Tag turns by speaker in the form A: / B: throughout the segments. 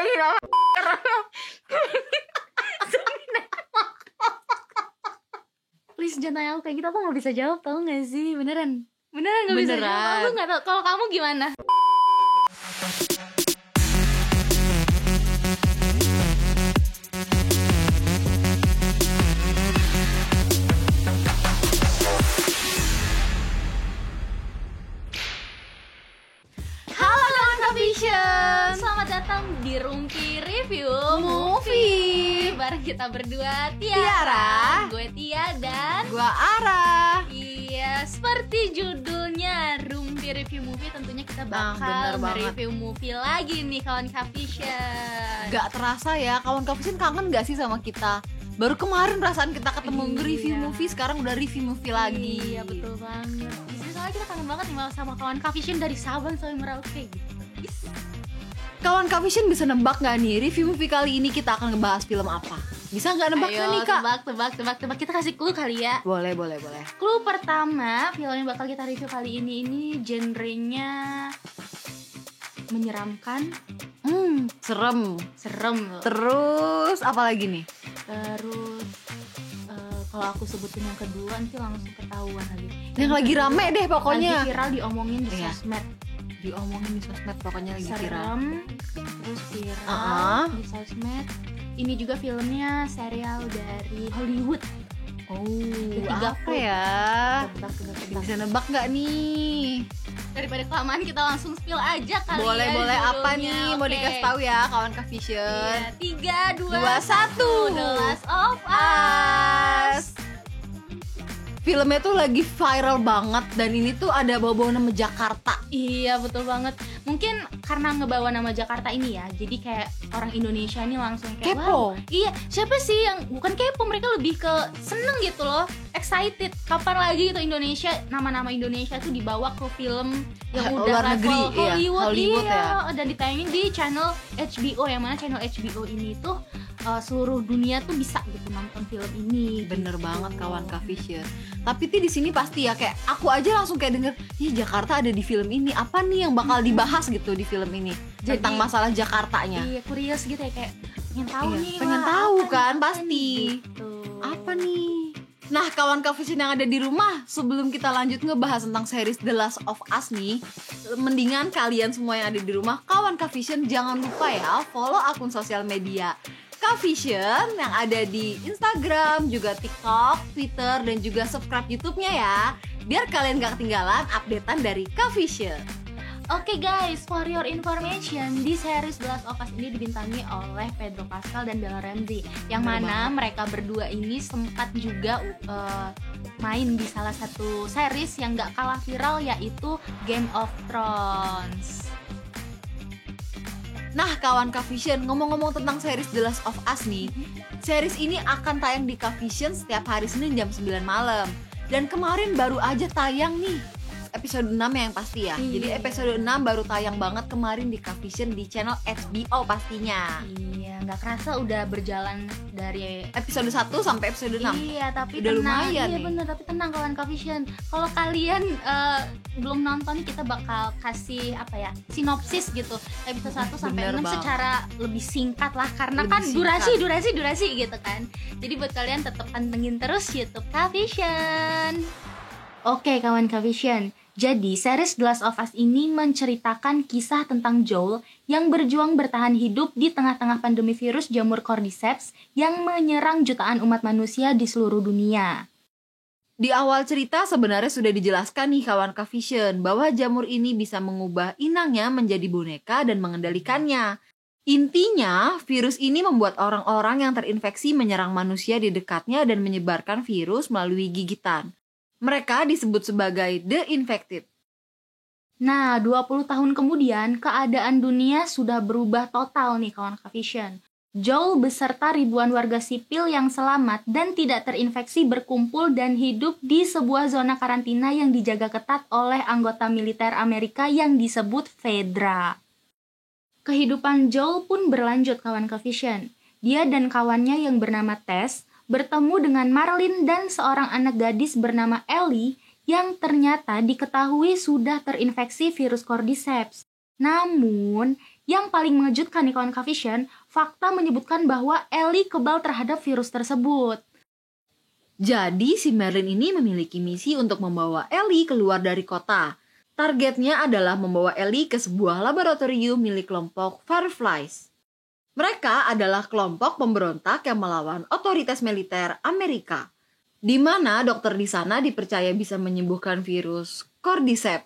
A: ini nama
B: Please jangan tanya aku kayak gitu, aku gak bisa jawab, tau gak sih? Beneran gak bisa jawab. Aku gak tau, kalau kamu gimana? Selamat datang di Rumpi Review
A: Movie
B: bareng kita berdua,
A: Tiara,
B: gue Tia dan
A: gua Ara.
B: iya, seperti judulnya Rumpi Review Movie, tentunya kita bakal mereview movie lagi nih kawan Kavision.
A: Gak terasa ya, kawan Kavision kangen gak sih sama kita? Baru kemarin perasaan kita ketemu nge-review movie, sekarang udah review movie lagi.
B: Iya betul banget. Soalnya kita kangen banget nih sama kawan Kavision dari Sabang sampai Merauke gitu.
A: Kawan Kavision bisa nebak gak nih review movie kali ini kita akan ngebahas film apa? Bisa gak nebak
B: Ayo,
A: nih Kak?
B: Tebak. Kita kasih clue kali ya.
A: Boleh.
B: Clue pertama, film yang bakal kita review kali ini genrenya menyeramkan,
A: Serem. Terus apa lagi nih?
B: Terus kalau aku sebutin yang kedua nanti langsung ketahuan lagi.
A: Yang lagi rame deh pokoknya.
B: Lagi viral diomongin di sosmed.
A: Diomongin di sosmed pokoknya lagi viral.
B: Terus viral di sosmed. Ini juga filmnya serial dari Hollywood.
A: Apa ya?
B: Tebak.
A: Bisa nebak nggak nih?
B: Daripada kelamaan kita langsung spill aja kali
A: Boleh
B: ya.
A: apa nih? Mau dikasih tahu ya kawan Kavision.
B: 3, 2, 1
A: The
B: Last of Us.
A: Filmnya tuh lagi viral banget dan ini tuh ada bawa-bawa nama Jakarta.
B: Iya betul banget. Mungkin karena ngebawa nama Jakarta ini ya, jadi kayak orang Indonesia ini langsung kayak
A: kepo.
B: Wow, iya, siapa sih yang bukan kepo, mereka lebih ke seneng gitu loh, excited. Kapan lagi gitu Indonesia, nama-nama Indonesia tuh dibawa ke film yang udah
A: luar negeri,
B: level Hollywood
A: ya.
B: Dan ditayangin di channel HBO, yang mana channel HBO ini tuh seluruh dunia tuh bisa gitu nonton film ini.
A: Bener
B: gitu.
A: banget kawan Kavision. Tapi di sini pasti ya kayak aku aja langsung kayak denger, ih Jakarta ada di film ini, apa nih yang bakal dibahas gitu di film ini.
B: Jadi,
A: tentang masalah Jakartanya.
B: Iya, curious gitu ya, kayak pengen tahu nih.
A: Pengen tahu kan pasti.
B: Gitu.
A: Apa nih? Nah kawan Kavision yang ada di rumah, sebelum kita lanjut ngebahas tentang series The Last of Us nih, mendingan kalian semua yang ada di rumah, kawan Kavision jangan lupa ya follow akun sosial media Kavision yang ada di Instagram, juga TikTok, Twitter, dan juga subscribe YouTube-nya ya, biar kalian gak ketinggalan updatean dari Kavision.
B: Oke guys, for your information, di series The Last of Us ini dibintangi oleh Pedro Pascal dan Bella Ramsey, yang mana mereka berdua ini sempat juga main di salah satu series yang gak kalah viral, yaitu Game of Thrones.
A: Nah kawan Kavision, ngomong-ngomong tentang series The Last of Us nih, series ini akan tayang di Kavision setiap hari Senin jam 9 malam. Dan kemarin baru aja tayang nih episode 6 yang pasti ya. Jadi episode 6 baru tayang banget kemarin di Kavision di channel HBO pastinya.
B: Iya, gak kerasa udah berjalan dari
A: episode 1 sampai episode 6.
B: Iya, tapi
A: udah
B: tenang.
A: lumayan
B: iya
A: nih.
B: bener, tapi tenang kawan Kavision. Kalau kalian belum nonton, kita bakal kasih apa ya, sinopsis gitu episode 1 sampai 6 secara lebih singkat lah, karena lebih kan durasi gitu kan. Jadi buat kalian tetap pantengin terus YouTube Kavision. Oke kawan Kavision, jadi series The Last of Us ini menceritakan kisah tentang Joel yang berjuang bertahan hidup di tengah-tengah pandemi virus jamur Cordyceps yang menyerang jutaan umat manusia di seluruh dunia.
A: Di awal cerita sebenarnya sudah dijelaskan nih kawan Kavision bahwa jamur ini bisa mengubah inangnya menjadi boneka dan mengendalikannya. Intinya, virus ini membuat orang-orang yang terinfeksi menyerang manusia di dekatnya dan menyebarkan virus melalui gigitan. Mereka disebut sebagai The Infected.
B: Nah, 20 tahun kemudian, keadaan dunia sudah berubah total nih kawan Kavision. Joel beserta ribuan warga sipil yang selamat dan tidak terinfeksi berkumpul dan hidup di sebuah zona karantina yang dijaga ketat oleh anggota militer Amerika yang disebut Fedra. Kehidupan Joel pun berlanjut kawan Kavision. Dia dan kawannya yang bernama Tess bertemu dengan Marlin dan seorang anak gadis bernama Ellie yang ternyata diketahui sudah terinfeksi virus Cordyceps. Namun, yang paling mengejutkan nih kawan Kavision, fakta menyebutkan bahwa Ellie kebal terhadap virus tersebut.
A: Jadi si Merlin ini memiliki misi untuk membawa Ellie keluar dari kota. Targetnya adalah membawa Ellie ke sebuah laboratorium milik kelompok Fireflies. Mereka adalah kelompok pemberontak yang melawan otoritas militer Amerika, di mana dokter di sana dipercaya bisa menyembuhkan virus Cordyceps.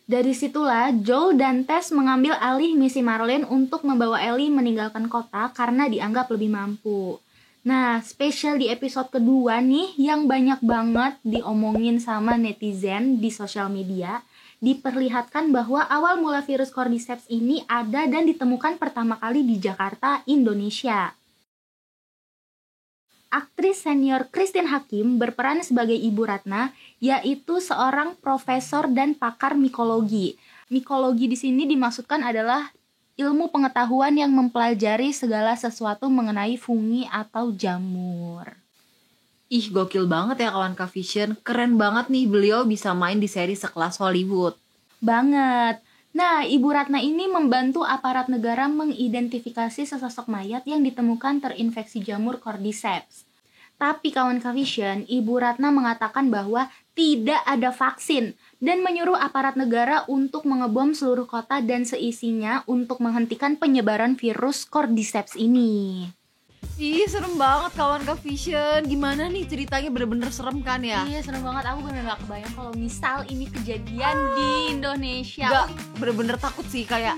B: Dari situlah Joel dan Tess mengambil alih misi Marlin untuk membawa Ellie meninggalkan kota karena dianggap lebih mampu. Nah, spesial di episode kedua nih yang banyak banget diomongin sama netizen di sosial media, diperlihatkan bahwa awal mula virus Cordyceps ini ada dan ditemukan pertama kali di Jakarta, Indonesia. Aktris senior Christine Hakim berperan sebagai Ibu Ratna, yaitu seorang profesor dan pakar mikologi. Mikologi di sini dimaksudkan adalah ilmu pengetahuan yang mempelajari segala sesuatu mengenai fungi atau jamur.
A: Ih, gokil banget ya kawan Kavision. Keren banget nih beliau bisa main di seri sekelas Hollywood.
B: Banget. Nah, Ibu Ratna ini membantu aparat negara mengidentifikasi sesosok mayat yang ditemukan terinfeksi jamur Cordyceps. Tapi kawan Kavision, Ibu Ratna mengatakan bahwa tidak ada vaksin dan menyuruh aparat negara untuk mengebom seluruh kota dan seisinya untuk menghentikan penyebaran virus Cordyceps ini.
A: Ih, serem banget kawan Kavision. Gimana nih ceritanya, bener-bener serem kan ya?
B: Iya, serem banget. Aku bener gak kebayang kalau misal ini kejadian di Indonesia.
A: Gak, bener-bener takut sih, kayak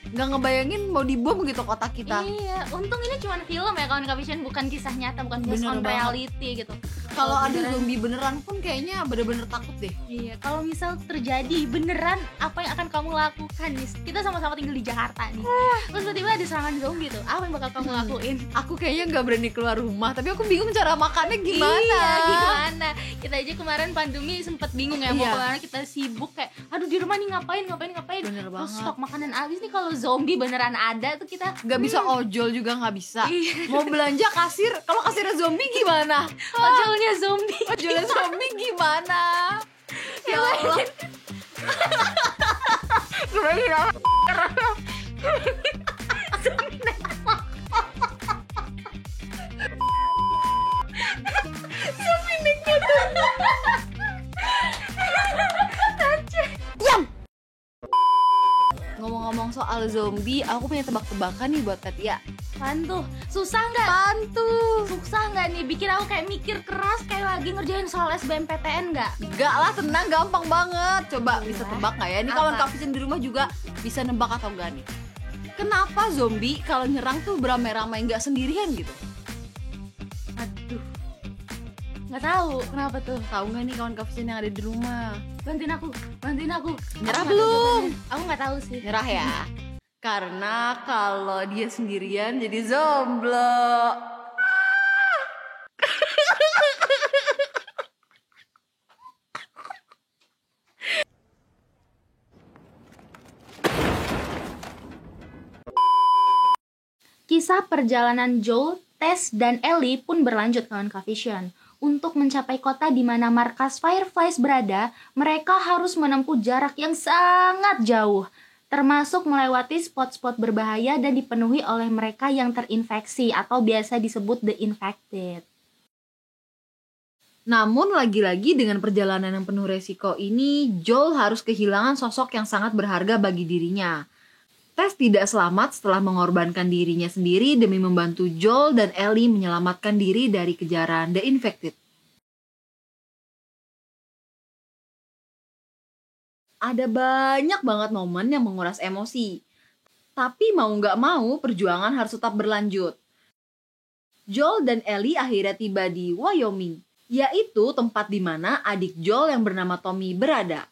A: nggak ngebayangin mau dibom gitu kota kita.
B: Iya, untung ini cuma film ya kawan Kavision, bukan kisah nyata, bukan based on reality gitu.
A: Kalau ada zombie beneran pun kayaknya bener-bener takut deh.
B: Iya, kalau misal terjadi beneran, apa yang akan kamu lakukan nih? Kita sama-sama tinggal di Jakarta nih. Terus tiba-tiba ada serangan zombie tuh, apa yang bakal kamu lakuin?
A: Aku kayaknya nggak berani keluar rumah, tapi aku bingung cara makannya gimana.
B: Iya, gimana? Kita aja kemarin pandemi sempet bingung ya, mau kemana, kita sibuk kayak, aduh di rumah nih ngapain.
A: Bener
B: Terus
A: banget.
B: stok makanan habis nih, kalau zombie beneran ada tuh kita
A: Nggak bisa ojol juga nggak bisa. Mau belanja kasir, kalau kasirnya zombie gimana?
B: ojolnya zombie.
A: Ojolnya zombie gimana? Ya Allah. Ngomong-ngomong soal zombie, aku punya tebak-tebakan nih buat Katia.
B: Apaan tuh? Susah nggak? Susah nggak nih? Bikin aku kayak mikir keras kayak lagi ngerjain soal SBMPTN nggak?
A: Enggak lah, tenang, gampang banget. Coba bisa tebak nggak ya? Ini
B: Apa?
A: kawan Kavision di rumah juga bisa nebak atau enggak nih? Kenapa zombie kalau nyerang tuh beramai-ramai, nggak sendirian gitu?
B: Aduh, nggak tahu kenapa tuh.
A: Tahu nggak nih kawan Kavision yang ada di rumah?
B: Bantuin aku.
A: Nyerah
B: Aku nggak tahu
A: belum?
B: jawabannya. Aku nggak tahu sih.
A: Nyerah ya? Karena kalau dia sendirian jadi zomblo.
B: Kisah perjalanan Joel, Tess, dan Ellie pun berlanjut kawan Kavision. Untuk mencapai kota di mana markas Fireflies berada, mereka harus menempuh jarak yang sangat jauh, termasuk melewati spot-spot berbahaya dan dipenuhi oleh mereka yang terinfeksi atau biasa disebut the infected.
A: Namun lagi-lagi dengan perjalanan yang penuh resiko ini, Joel harus kehilangan sosok yang sangat berharga bagi dirinya. Tess tidak selamat setelah mengorbankan dirinya sendiri demi membantu Joel dan Ellie menyelamatkan diri dari kejaran The Infected. Ada banyak banget momen yang menguras emosi. Tapi mau nggak mau, perjuangan harus tetap berlanjut. Joel dan Ellie akhirnya tiba di Wyoming, yaitu tempat di mana adik Joel yang bernama Tommy berada.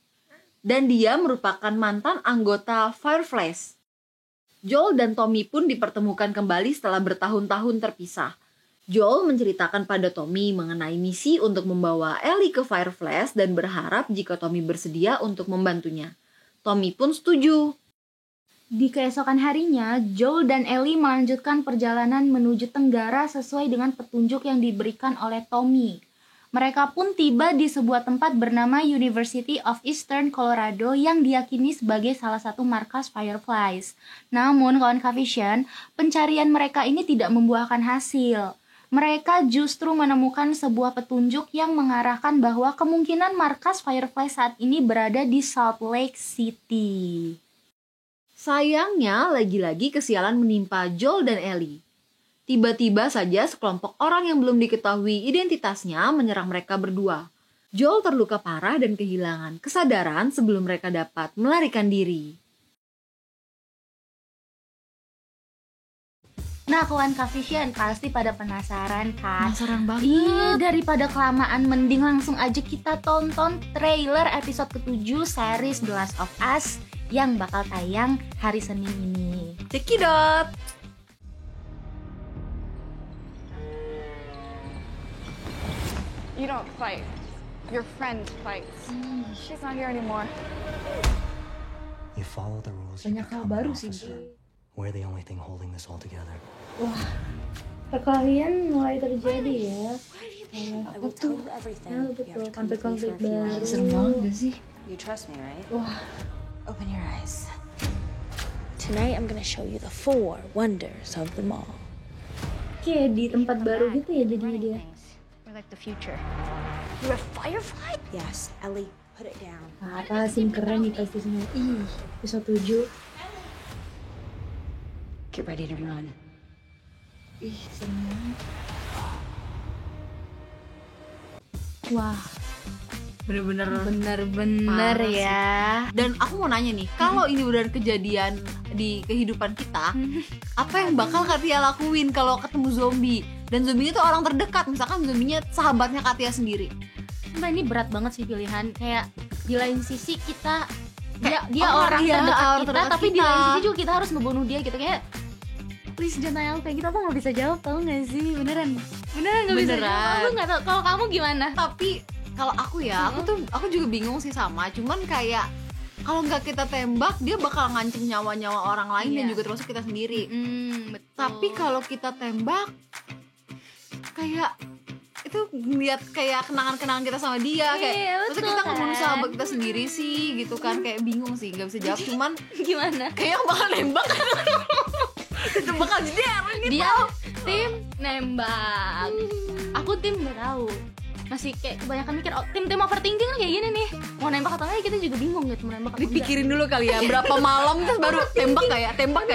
A: Dan dia merupakan mantan anggota Fireflies. Joel dan Tommy pun dipertemukan kembali setelah bertahun-tahun terpisah. Joel menceritakan pada Tommy mengenai misi untuk membawa Ellie ke Fireflies dan berharap jika Tommy bersedia untuk membantunya. Tommy pun setuju.
B: Di keesokan harinya, Joel dan Ellie melanjutkan perjalanan menuju tenggara sesuai dengan petunjuk yang diberikan oleh Tommy. Mereka pun tiba di sebuah tempat bernama University of Eastern Colorado yang diyakini sebagai salah satu markas Fireflies. Namun, kawan Kavision, pencarian mereka ini tidak membuahkan hasil. Mereka justru menemukan sebuah petunjuk yang mengarahkan bahwa kemungkinan markas Firefly saat ini berada di Salt Lake City.
A: Sayangnya, lagi-lagi kesialan menimpa Joel dan Ellie. Tiba-tiba saja sekelompok orang yang belum diketahui identitasnya menyerang mereka berdua. Joel terluka parah dan kehilangan kesadaran sebelum mereka dapat melarikan diri.
B: Nah, kawan Kavision, pasti pada penasaran kan?
A: Penasaran banget.
B: Iya, daripada kelamaan mending langsung aja kita tonton trailer episode ke-7 series The Last of Us yang bakal tayang hari Senin ini.
A: Cekidot!
C: You don't fight. Your friend fights. She's not here anymore.
D: You follow the rules. You
B: Banyak hal
D: become an
B: baru sih.
D: officer. We're the only thing holding this all together.
B: Wah, perkelahian mulai terjadi ya.
D: I will tell you everything. You have
B: Betul,
D: to come with me
B: konflik-konflik
D: for a few
B: baru.
D: hours.
A: Serem banget gak sih?
D: You trust me, right?
B: Wah,
E: Open your eyes. Tonight I'm gonna show you the 4 wonders of the mall.
B: kayak di tempat baru gitu ya jadinya dia.
E: We're like the future.
D: You're a firefly? Yes, Ellie, put it down.
B: Apa sih keren nih pasti semua. Ih, episode 7.
D: Get ready to run.
B: Ih, serem banget. Wah,
A: Bener-bener
B: bener
A: Parah sih.
B: ya.
A: Dan aku mau nanya nih, kalau ini benar kejadian di kehidupan kita, apa yang bakal Katia lakuin kalau ketemu zombie? Dan zombinya tuh orang terdekat, misalkan zombinya sahabatnya Katia sendiri.
B: Mbak, ini berat banget sih pilihan. Kayak di lain sisi kita dia
A: oh,
B: orang
A: iya,
B: terdekat
A: orang
B: kita,
A: terdekat
B: tapi di
A: kita.
B: lain sisi juga kita harus ngebunuh dia gitu. Kayak please jangan tanya aku kayak gitu, aku nggak bisa jawab, tau nggak sih? Beneran nggak bisa
A: Beneran.
B: jawab. Aku nggak tahu kalau kamu gimana.
A: Tapi kalau aku ya, aku juga bingung sih sama. Cuman kayak kalau nggak kita tembak, dia bakal ngancem nyawa-nyawa orang lain dan
B: Iya.
A: juga termasuk kita sendiri.
B: Betul.
A: Tapi kalau kita tembak, kayak itu ngeliat kayak kenangan-kenangan kita sama dia, kayak
B: Iya,
A: terus
B: betul
A: kita ngebunuh
B: kan?
A: sahabat kita sendiri sih, gitu kan. Kayak bingung sih, nggak bisa jawab. Cuman
B: gimana?
A: kayak yang bakal nembak itu bakal jeder ini.
B: Dia tim nembak. Aku tim nggak tahu. Masih kayak kebanyakan mikir, oh, tim overthinking kan kayak gini nih. Mau nembak atau enggak kita juga bingung gitu, mau nembak atau enggak.
A: Dipikirin dulu kali ya, berapa malam terus baru tembak gak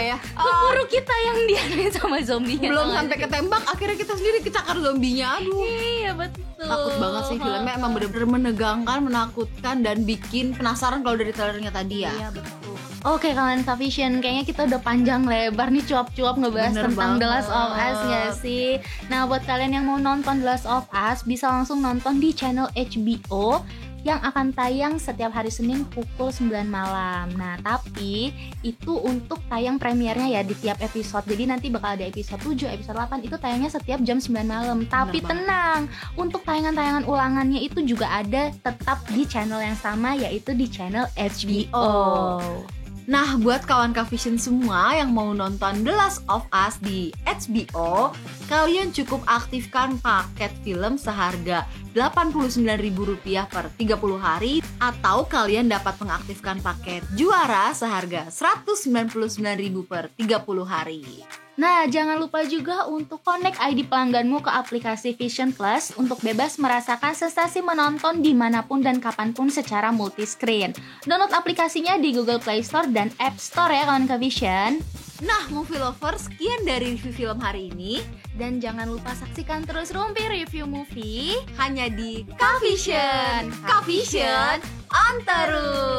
A: ya?
B: Keburu kita yang diapain sama zombie.
A: Belum sampai ketembak, akhirnya kita sendiri kecakar zombinya. Aduh,
B: Iya betul.
A: takut banget sih filmnya, emang bener-bener menegangkan, menakutkan, dan bikin penasaran kalau dari trailernya tadi ya.
B: Iya betul. Oke, kawan Kavision, kayaknya kita udah panjang lebar nih cuap-cuap ngebahas
A: Bener
B: tentang The Last of
A: banget.
B: Us nggak sih? Nah, buat kalian yang mau nonton The Last of Us, bisa langsung nonton di channel HBO yang akan tayang setiap hari Senin pukul 9 malam. Nah, tapi itu untuk tayang premiernya ya di tiap episode. Jadi nanti bakal ada episode 7, episode 8 itu tayangnya setiap jam 9 malam. Tapi
A: banget.
B: tenang, untuk tayangan-tayangan ulangannya itu juga ada tetap di channel yang sama, yaitu di channel HBO.
A: Nah, buat kawan Kavision semua yang mau nonton The Last of Us di HBO, kalian cukup aktifkan paket film seharga Rp89.000 per 30 hari, atau kalian dapat mengaktifkan paket juara seharga Rp199.000 per 30 hari.
B: Nah, jangan lupa juga untuk connect ID pelangganmu ke aplikasi Vision Plus untuk bebas merasakan sensasi menonton dimanapun dan kapanpun secara multiscreen. Download aplikasinya di Google Play Store dan App Store ya kawan Vision.
A: Nah, movie lovers, sekian dari review film hari ini.
B: Dan jangan lupa saksikan terus Rumpi Review Movie
A: Hanya di Kavision. Kavision on terus.